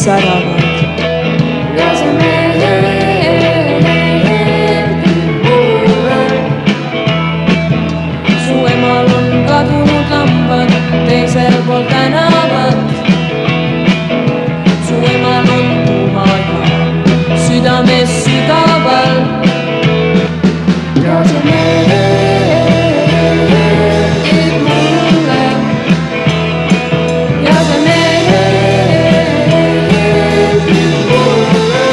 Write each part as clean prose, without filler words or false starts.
säravad. ja see meeldib mulle. Su emal on kadunud lambad teisel pool tänavat. Su emal on tuha ja südames sügaval. ja see meeldib mulle. ja see meeldib mulle.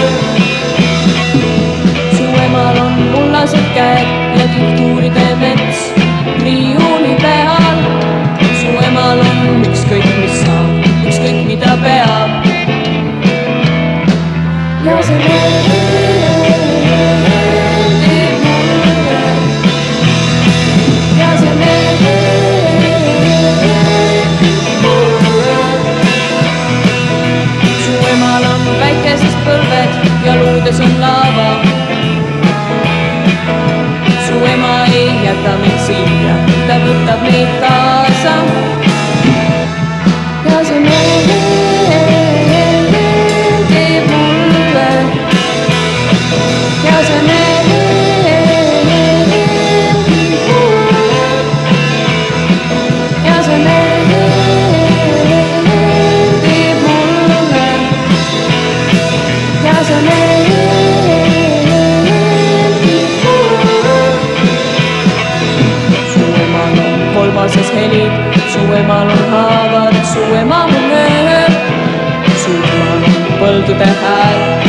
Su emal on mullased käed ja kultuuride mets riiuli peal. Su emal on ükskõik mis saab, ükskõik mida peab. ja see meeldib mulle. ja see meeldib mulle. Su emal on väikesed põlved ja luudes on laava. Su ema ei jäta meid siia, ta võtab meid kaasa. ja see meeldib mulle. ja see meeldib mulle. ja see meeldib mulle. ja see meeldib mulle. Su emal on kolmases helid, su emal on haavad, su ema on öö. Su emal on põldude hääl